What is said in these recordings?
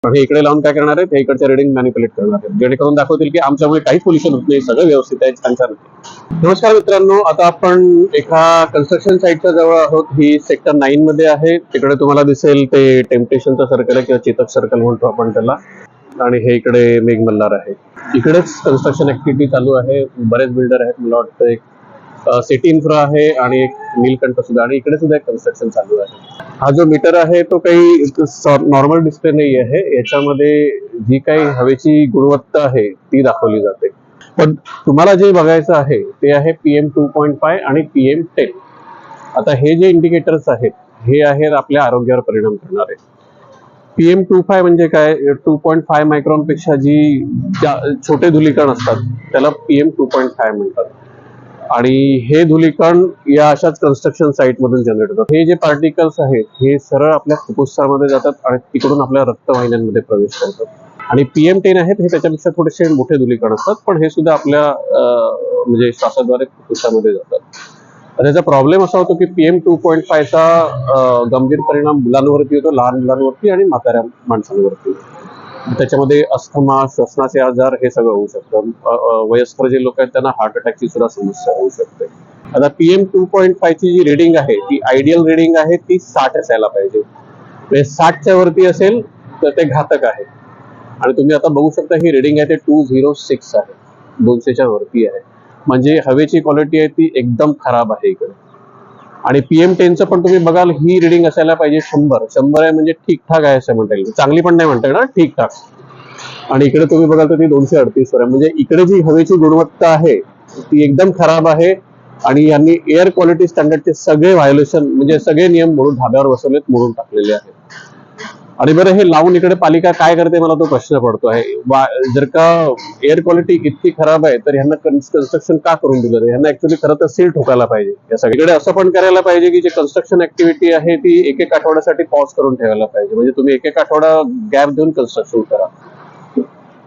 पण हे इकडे लावून काय करणार आहेत, हे इकडच्या रिडिंग मॅनिप्युलेट करणार आहेत, जेणेकरून दाखवतील की आमच्यामुळे काहीच पोल्युशन होत नाही, सगळं व्यवस्थित आहे, छान छान. नमस्कार मित्रांनो, आता आपण एका कन्स्ट्रक्शन साईटच्या जवळ आहोत. ही सेक्टर 9 मध्ये आहे. तिकडे तुम्हाला दिसेल ते टेम्पटेशनचं सर्कल आहे किंवा चेतक सर्कल म्हणतो आपण त्याला. आणि हे इकडे मेघमल्हार आहे. इकडेच कन्स्ट्रक्शन ऍक्टिव्हिटी चालू आहे. बरेच बिल्डर आहेत. मला वाटतं एक सिटी इन्फ्रा आहे आणि एक नीलकंठ सुद्धा, आणि इकडे सुद्धा एक कन्स्ट्रक्शन चालू आहे. हा जो मीटर आहे तो काही नॉर्मल डिस्प्ले नाही आहे. याच्यामध्ये जी काही हवेची गुणवत्ता आहे ती दाखवली जाते. पण तुम्हाला जे बघायचं आहे ते आहे PM 2.5 आणि PM 10. आता हे जे इंडिकेटर्स आहेत हे आहेत आपल्या आरोग्यावर परिणाम करणारे. PM 2.5 म्हणजे काय, 2.5 मायक्रॉन पेक्षा जी छोटे धुलीकण असतात त्याला PM 2.5 म्हणतात. आणि हे धुलीकण या अशाच कन्स्ट्रक्शन साईट मधून जनरेट होतात. हे जे पार्टिकल्स आहेत हे सरळ आपल्या फुफ्फुसामध्ये जातात आणि तिकडून आपल्या रक्तवाहिन्यांमध्ये प्रवेश करतात. आणि PM 10 आहेत हे त्याच्यापेक्षा थोडेसे मोठे धुलीकण असतात, पण हे सुद्धा आपल्या म्हणजे श्वासाद्वारे फुफ्फुसामध्ये जातात. त्याचा प्रॉब्लेम असा होतो की PM 2.5 चा गंभीर परिणाम मुलांवरती होतो, लहान मुलांवरती आणि म्हाताऱ्या माणसांवरती. त्याच्यामध्ये अस्थमा, श्वसनाचे आजार हे सगळं होऊ शकतं. वयस्कर जे लोक आहेत त्यांना हार्ट अटॅकची सुद्धा समस्या होऊ शकते. आता PM 2.5 ची जी रिडिंग आहे ती आयडियल रिडिंग आहे, ती 60 असायला पाहिजे. 60च्या वरती असेल तर ते घातक आहे. आणि तुम्ही आता बघू शकता ही रिडिंग आहे ते 206 आहे, 200च्या वरती आहे. म्हणजे हवेची क्वालिटी आहे ती एकदम खराब आहे इकडे. आणि PM 10चं पण तुम्ही बघाल ही रिडिंग असायला पाहिजे 100 आहे, म्हणजे ठीकठाक आहे असं म्हणता येईल. चांगली पण नाही म्हणता येणार, ठीकठाक. आणि इकडे तुम्ही बघाल तर ती 238 वर आहे. म्हणजे इकडे जी हवेची गुणवत्ता आहे ती एकदम खराब आहे. आणि यांनी एअर क्वालिटी स्टँडर्डचे सगळे व्हायोलेशन म्हणजे सगळे नियम म्हणून धाब्यावर बसवलेत, मोडून टाकलेले आहेत. आणि बरं हे लावून इकडे पालिका काय करते मला तो प्रश्न पडतो आहे. जर का एअर क्वालिटी इतकी खराब आहे तर ह्यांना कन्स्ट्रक्शन का करून दिलं? ह्यांना ऍक्च्युअली खरं तर सील ठोकायला पाहिजे. या सगळीकडे असं पण करायला पाहिजे की जे कन्स्ट्रक्शन ऍक्टिव्हिटी आहे ती एक आठवड्यासाठी पॉज करून ठेवायला पाहिजे. म्हणजे तुम्ही एक आठवडा गॅप देऊन कन्स्ट्रक्शन करा,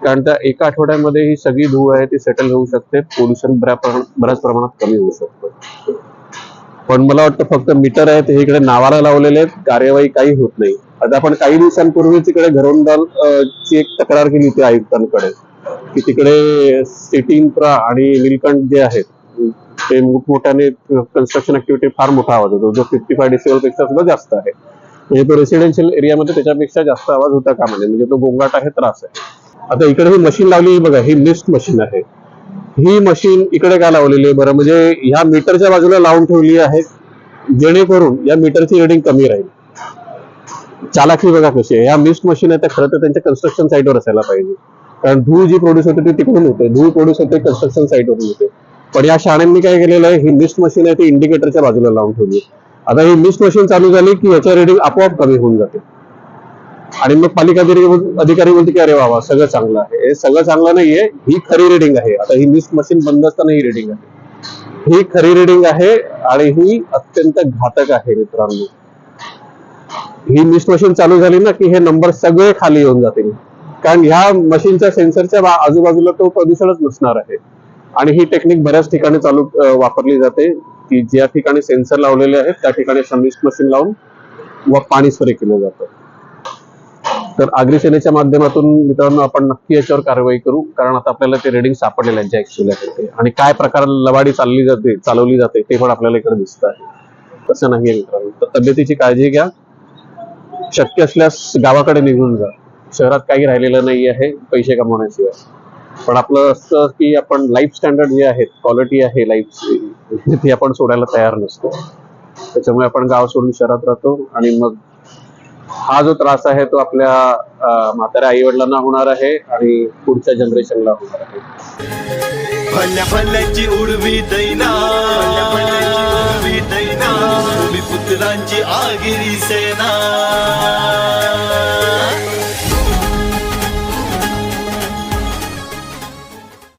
कारण त्या एका आठवड्यामध्ये ही सगळी धूळ आहे ती सेटल होऊ शकते, पोल्युशन बऱ्याच प्रमाणात कमी होऊ शकतं. पण मला वाटतं फक्त मीटर आहेत हे इकडे नावाला लावलेले आहेत, कार्यवाही काही होत नाही. आता आपण काही दिवसांपूर्वीच इकडे घरोंदाल ची एक तक्रार केली होती आयुक्तांकडे की तिकडे सिटी इन्फ्रा आणि नीलकंठ जे आहेत ते मोठमोठ्याने कन्स्ट्रक्शन ऍक्टिव्हिटी फार मोठा आवाज होतो, जो 55 डेसिबल पेक्षा सुद्धा जास्त आहे. म्हणजे तो रेसिडेन्शियल एरियामध्ये त्याच्यापेक्षा जास्त आवाज होता कामा नये, म्हणजे तो गोंगाट आहे, त्रास आहे. आता इकडे ही मशीन लावली बघा, ही मिस्ट मशीन आहे. ही मशीन इकडे काय लावलेली आहे बरं, म्हणजे ह्या मीटरच्या बाजूला लावून ठेवली आहे जेणेकरून या मीटरची रिडिंग कमी राहील. चालाकी बघा कशी आहे. ह्या मिस्ट मशीन आहे त्या खरं तर त्यांच्या कन्स्ट्रक्शन साईटवर असायला पाहिजे, कारण धूळ जी प्रोड्यूस होते ती तिकडून होते, धूळ प्रोड्यूस होते कन्स्ट्रक्शन साईटवरून होते. पण या शाळांनी काय केलेलं आहे, ही मिस्ट मशीन आहे ती इंडिकेटरच्या बाजूला लावून ठेवली. आता ही मिस्ट मशीन चालू झाली की याच्या रिडिंग आपोआप कमी होऊन जाते. आणि मग पालिका अधिकारी बोलते की अरे वा सगळं चांगलं आहे. हे सगळं चांगलं नाहीये, ही खरी रिडिंग आहे. आता ही मिस्ट मशीन बंद असताना ही रिडिंग आहे, ही खरी रिडिंग आहे आणि ही अत्यंत घातक आहे मित्रांनो. ही मिस्ट मशीन चालू झाली ना की हे नंबर सगळे खाली येऊन जातील, कारण ह्या मशीनच्या सेन्सरच्या आजूबाजूला तो प्रदूषणच नसणार आहे. आणि ही टेक्निक बऱ्याच ठिकाणी वापरली जाते की ज्या ठिकाणी सेन्सर लावलेले आहेत त्या ठिकाणी मिस्ट मशीन लावून व पाणी स्प्रे केलं जातं. तर अग्निसेनेच्या माध्यमातून मित्रांनो आपण नक्की याच्यावर कारवाई करू, कारण आता आपल्याला ते रिडिंग सापडलेलं आहे ऍक्च्युअली आहे आणि काय प्रकार लवाडी चालवली जाते ते पण आपल्याला इकडे दिसत आहे. तसं नाहीये मित्रांनो. तर तब्येतीची काळजी घ्या, शक्य असल्यास गावाकडे निघून जा. शहरात काही राहिलेलं नाही आहे पैसे कमवण्याशिवाय. पण आपलं असतं की आपण लाईफ स्टँडर्ड जे आहेत, क्वालिटी आहे लाईफची, ती आपण सोडायला तयार नसतो. त्याच्यामुळे आपण गाव सोडून शहरात राहतो आणि मग हा जो त्रास आहे तो आपल्या म्हाताऱ्या आई वडिलांना होणार आहे आणि पुढच्या जनरेशनला होणार आहे. भल्याची उडवी दैना, पुत्रांची आगिरी सेना.